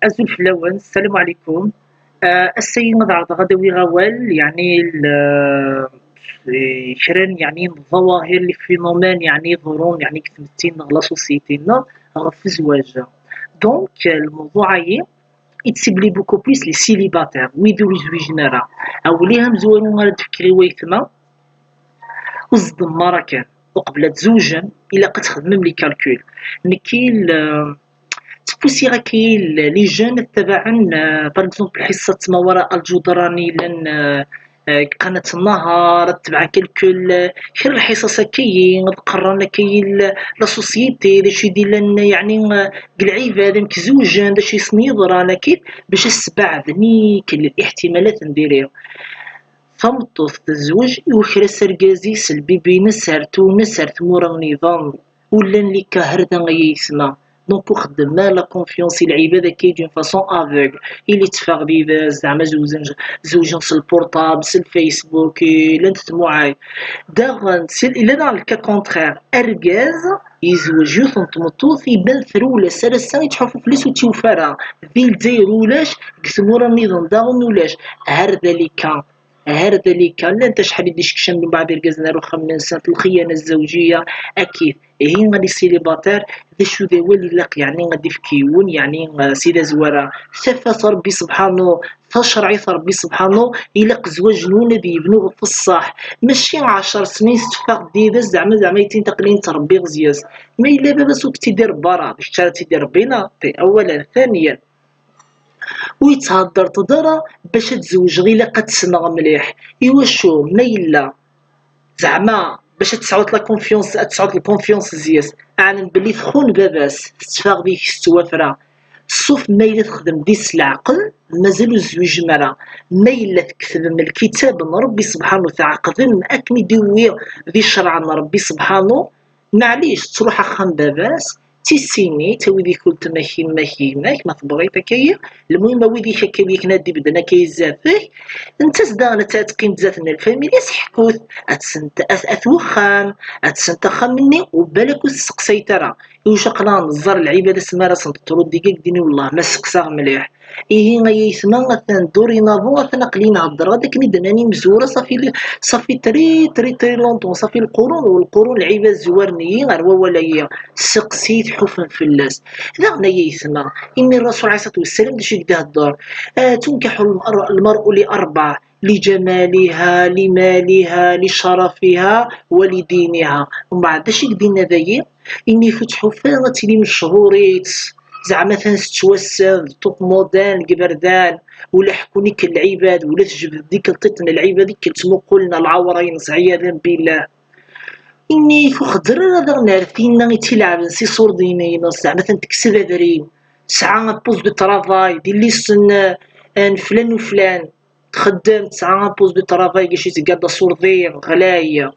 أزول في الأول السلام عليكم. السيد عرض غدوي غوال يعني كران يعني الظواهر لي فينومين يعني يظهرون يعني كتمتين لا سوسيتينا في الزواج. دونك الموضوع يتسبلي بوكو بليس لي سيليباتير ويدو يزوجنا راه أو ليها مزوارون غير تفكري ويثما وصدم مرة كان وقبل تزوجن إلا قد تخدمم لي كالكول نكيل تبوسي غاكي لي جون تبعن باغ اكزومبل حصة ما وراء الجدران لن قناة النهار تبع كالكول خير الحصص كاين قرانا كاين لا سوسيتي داش يدير لنا يعني العباد مكزوجين داش يصنيض رانا كيف باش السبعدني كل الاحتمالات نديريها فمطوط الزوج يوخر سرقازي سلبي بين سارتو نسرت مورا النظام ولا اللي كهردا غيسما دونك وخدم ما لا كونفيونس العباده كي دون فاصون افيغ اللي تفاق بي زعما زوجين في البورطابل في الفيسبوك لا نتموعاي داغ الا دار الكا كونترير اركاز يزوج يوثن تمطوط يبان ثروله سلسه يتحفوا فلوس وتشوفرا في الجزائر ولاش كسمورا النظام داغن ولاش هردا اللي كان هذا اللي كان لا انت شحال يديش كشم من بعد الكازنا روخا من سنة الخيانة الزوجية أكيد هي غادي سيليباتير ذا شو ذا ولي لاق يعني غادي فكيون يعني سيدة زوارة سفة ربي سبحانه تشرعي ربي سبحانه إلا زواج نون ذي يبنوه في الصح ماشي 10 سنين ستفاق ديدا زعما يتين تقلين تربي غزياز ما إلا بابا سوك تيدير برا باش تيدير بينا أولا ثانيا ويتهدر تدرى باش تزوج غير لا قد تسمع مليح ايوا شو ما الا زعما باش تسعود لا كونفيونس تسعود الكونفيونس زياس اعلم بلي تخون باباس تتفاق بيك ستوافرا صوف ما الا تخدم ديس العقل مازالو الزوج مرا ما الا تكتب من الكتاب من ربي سبحانه تعقد اكمي دوي ذي شرع ربي سبحانه معليش تروح اخان باباس تيسيني تا ويدي كنت ماكي ما تبغي تكايا المهم ويدي شكاويك نادي بدنا كيزافك انت صداغنا تقيم بزاف من الفاميليا سحكوث اتسنت اتوخام اتسنت خمني وبالك وسقسي ترى واش قرا نزر العباده سمارة ترد ديك ديني والله ما سقسا مليح إيه غايا يسمى غاثان دوري نافو غاثان قليل هضر هذاك اللي دناني مزوره صافي تري لونطون صافي والقرون العباد زوارنيين غير ولايا سقسيت حفن فلاس ذا غنايا يسمى إن الرسول عليه الصلاة والسلام داش يقدا الدار تنكح المرء لأربع لجمالها لمالها لشرفها ولدينها ومن بعد داش يقدينا ذايا إني فتحوا فانا تيلي من الشهوريت زعما تنستوسد توب مودان قبردان ولا حكوني كالعباد ولا تجبد ديك الطيطن العباد ديك تمقلنا العورين عياذا بالله اني فخدر هذا نارثينا تيلعب نسي صور دينينا زعما تنتكسب دريم ساعه بوز دو طرافاي دير لي سن فلان وفلان تخدم ساعه بوز دو طرافاي كاش يتقاد صور دين غلايه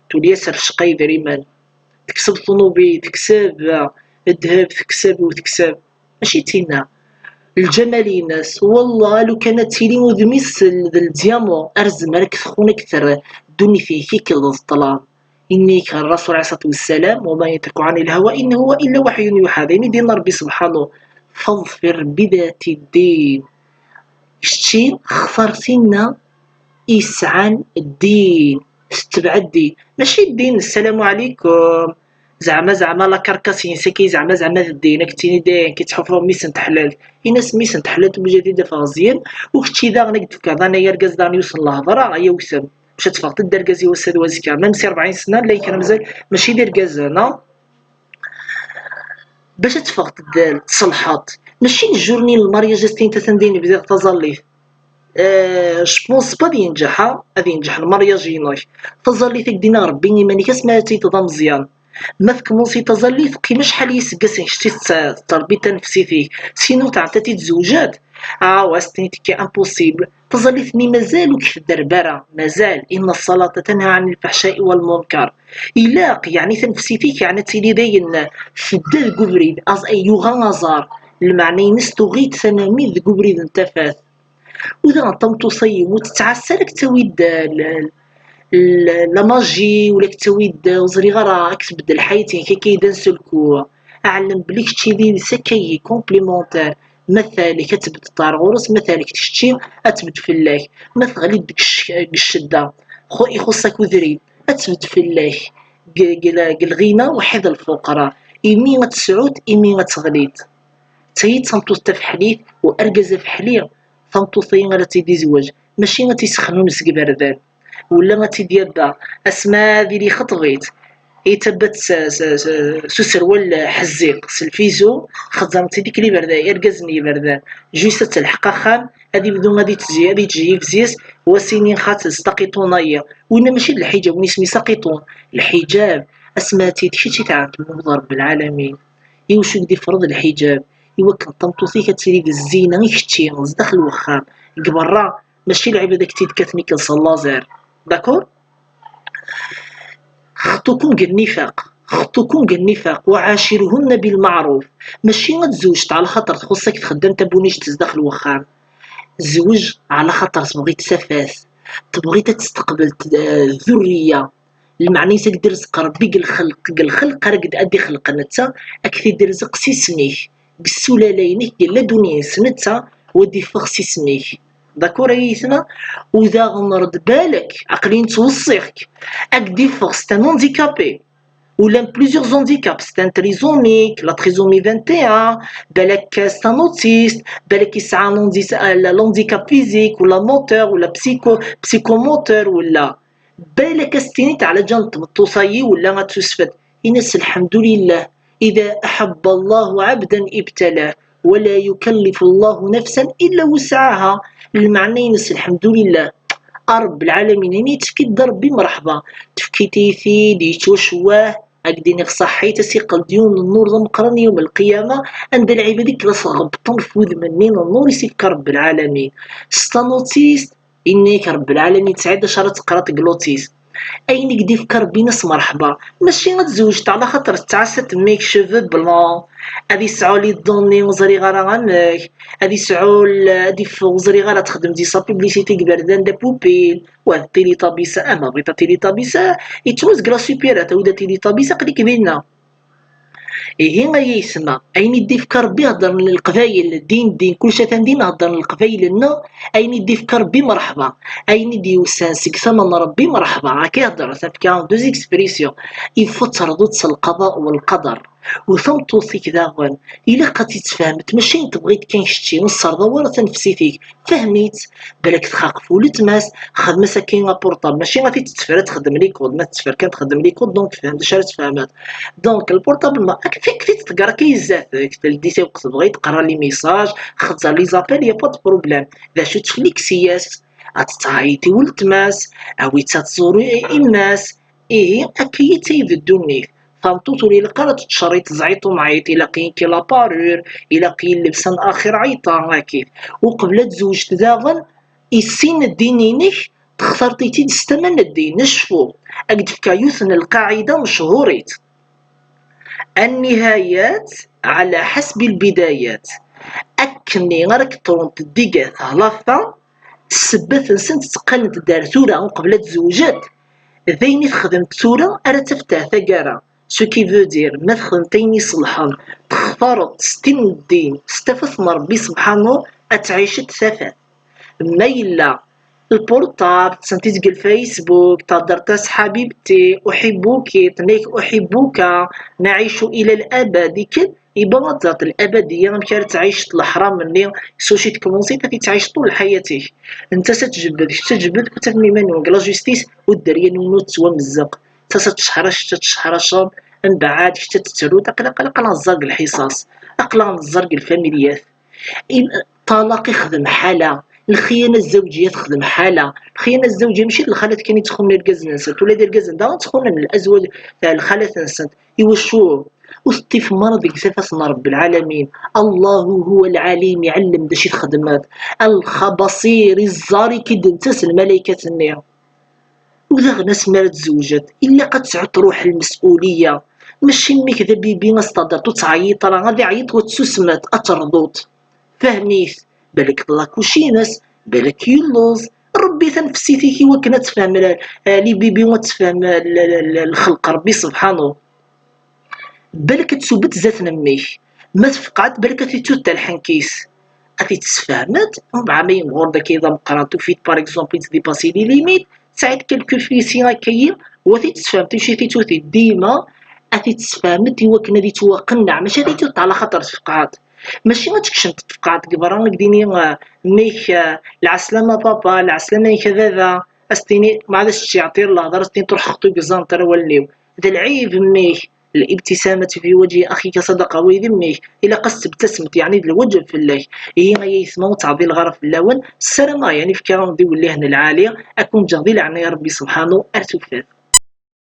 تولي ياسر شقي دريمان تكسب طنوبي تكسب الذهب تكسب ماشي تينا الجمال الناس والله لو كانت تيلي ودميس الديامون ارزم راك تخون اكثر دوني فيه كيك الظلام اني كان الرسول عليه الصلاه والسلام وما ينطق عن الهوى ان هو الا وحي يوحى دين دين ربي سبحانه فاظفر بذات الدين شتي خسرتينا يسعن الدين تبع الدين ماشي الدين السلام عليكم زعما لا كركاسين سكي زعما الدين كتيني داين كيتحفروا ميسن تحلال الناس ميسن تحلال بجديد فازيان وكتي دا غنك تفكر انا يركز داني يوصل لهضره يا وسام باش تفاق الدركاز يوسد وزكا ميم سي 40 سنه لا كان مازال ماشي دير كازانا باش تفاق الدال تصلحات ماشي الجورني المارياج ستين تندين بزاف تظلي جبونس با غادي ينجح المارياج يناش تظلي تكدينا ربي ماني كاسما تيتضا مزيان ما تكملتي تظلي ثقيمه شحال يسقسين شتي تربيت نفسي فيه سينو تاع تي تزوجات واستني كي امبوسيبل تظلي ثني مازال وكيف الدربره مازال ان الصلاه تنهى عن الفحشاء والمنكر الا يعني تنفسي فيك يعني تيلي داين شدد كبريد از ايوغا نزار المعني نستغيت ثنامي ذكبريد انتفاث وإذا طمتو صيم وتتعسرك تويد لا ماجي ولا كتويد وزري غراك تبدل حياتين كي كيدان سلكو اعلم بليك تشي دين سكاي كومبليمونتير مثالي كتبت طارغورس مثالك تشتي اتبت فلاك ما تغلي ديك الشده يخصك وذرين اتبت فلاك الغنى وحد الفقراء إمي غتسعود إمي غتغليت تاهي تنطوط تفحليت وأركز فحلية تنطوطي غير تيدي زواج ماشي غتيسخنو مسك بردان ولا غتيدير دا أسماء ديالي خطبيت يتبت سو سروال حزيق سلفيزو خزمتي ديك لي بردان أركزني بردان جوست تلحق خام هادي بدون غادي تجي فزيس وسنين خات ساقيطونية وإنا ماشي الحجاب ونسمي ساقيطون الحجاب أسماتي داكشي تيتعرف من رب العالمين واش يدي فرض الحجاب كان طنطوسي كتسيري بالزينه غير كتشي داخل الوخام برا ماشي لعيبه داك كتني كنصل لازير داكور خطوكم قال النفاق وعاشرهن بالمعروف ماشي غتزوج على خاطر خصك تخدم تبونيش تزدخل الوخام زوج على خاطر تبغي تسافاس تبغي تستقبل ذريه المعني تقدر رزق ربي الخلق رقد ادي خلق نتا اكثر رزق سي سميك بالسلالينك ديال دنيا سنتا ودي فخسي سميك داكور يسنا وذا غنرد بالك عقلين توصيك اكدي فخس تان هانديكابي ولا بليزيور هانديكاب ستان تريزوميك لا تريزومي 21 بالك ستان اوتيست بالك يسعى لونديكاب فيزيك ولا موتور ولا بسيكو موتور ولا بالك استنيت على جنط متصايي ولا غتسفد ينس الحمد لله إذا أحب الله عبدا ابتلاه ولا يكلف الله نفسا إلا وسعها المعنى ينس الحمد لله رب العالمين يعني تفكيد ربي مرحبا تفكيتي في ديت وشواه أقديني صحي تسيقل ديون النور مقرن يوم القيامة عند العباد ديك غبطن في وذ منين النور يسيك رب العالمين ستانوتيست إنك رب العالمين تسعد شرط قرات جلوتيس أين قدي فكر بينس مرحبا ماشي غتزوجت على خاطر تعست ميك شوفو بلون هادي يسعو لي دوني وزري غارا غانك هادي يسعو هادي وزري غارا تخدم دي سا بيبليسيتي كبردان دا بوبيل وهاد تيلي طابيسا اما بغيتا تيلي طابيسا يتوز كراسيبيرات ودا تيلي طابيسا قديك بينا إيه غايا يسمى أين يدي فكر ربي هضر للقبايل الدين كلشي تندين هضر للقبايل لنا أين يدي فكر ربي مرحبا أين يدي وسانسك ثمن ربي مرحبا هاكي هضر تفكا دوز اكسبريسيون يفوت ترضوت القضاء والقدر وثم توصيك داغون إلا قاتي تفهمت ماشي انت بغيت كان شتي نصر دوارة تنفسيتيك فهميت بالك تخاقف ولتماس خدمة ساكين بورطابل ماشي غادي تتفرى تخدم لي كود ما تتفر كان تخدم لي كود دونك فهمت شحال تفهمات دونك البورطابل ما فيك تقرا كيزاف تلديتي وقت بغيت تقرا لي ميساج خدزر لي زابيل يا با بروبليم اذا شو تخليك سياس غتعيطي ولتماس اوي تزوري الناس اكيد تيبدوني فهمتو لي قرات تشريط زعيطو معيط الا كاين كي لابارور الا كاين لبسان اخر عيطا هكاك وقبل تزوجت داغن السين الدينينك تختارتي تستمن الدين نشفو اكد فكا يوثن القاعده مشهوريت النهايات على حسب البدايات اكني غيرك طرونت الديكات هلافا السبات نسنت تقنت دار ثورة قبل تزوجت ذيني خدمت ثورة أرى تفتح ثقارة سو كي فو دير ما خدمتيني صلحان تختار ستين الدين استفث ربي سبحانه أتعيش تسافات ما إلا البورتاب تسنتيت الفيسبوك تهدر حبيبتي أحبك تنيك أحبك نعيش إلى الأبد كل يبغى تزات الأبدية مكان تعيش الحرام مني سوشي تكمونسي تفي تعيش طول حياتك انت ستجبد وتفني منو لا جوستيس والدريا نونو تسوى مزق تتشحرش من بعد تتتلو تقلق نزرق الحصص أقلق نزرق الفاميليات الطلاق يخدم حالة الخيانة الزوجية تخدم حالة الخيانة الزوجية ماشي الخالات كان يتخون الكاز نسات ولا دير كاز دا تخون الأزواج تاع الخالات نسات يوشو وسطي في مرضك سفاسنا رب العالمين الله هو العليم يعلم داشي الخدمات الخبصير الزاري كي دنتس الملائكة النية وذا ناس ما تزوجت إلا قد تعط روح المسؤولية ماشي ميك ذا بيبي نستدرتو تعيط راه غادي يعيط وتسوسمات أترضوت فهميت بالك طلاك وشي ناس بالك يلوز ربي تنفسيتي كي وكنا تفهم لي بيبي وتفهم الخلق ربي سبحانه بالك تسوبت ذات نميك ما تفقعت بالك تيتو تاع الحنكيس أتي تسفهمت بعمين غوردا كيضا مقرانتو فيت باغ اكزومبل تديباسي لي ليميت ساعد كالكو فيسي هكايا وتي تسفهمت شي تيتوتي ديما أتي تسفهمت إوا كنا دي توقنع ماشي غير توت على خاطر تفقعات ماشي ما تكشن تفقعات كبرانك ديني ميك العسلامة بابا العسلامة كذا استيني ما عادش تعطير الهضره استيني تروح خطو بزان ترى وليو هذا العيب ميك الابتسامة في وجه أخيك صدقة ويذمك إلا قصت ابتسمت يعني الوجه في الله هي غي يسمو تعضي الغرف اللون السلامة يعني في كلام دي واللهن العالية أكون جغدي لعنة يا ربي سبحانه أرتفاد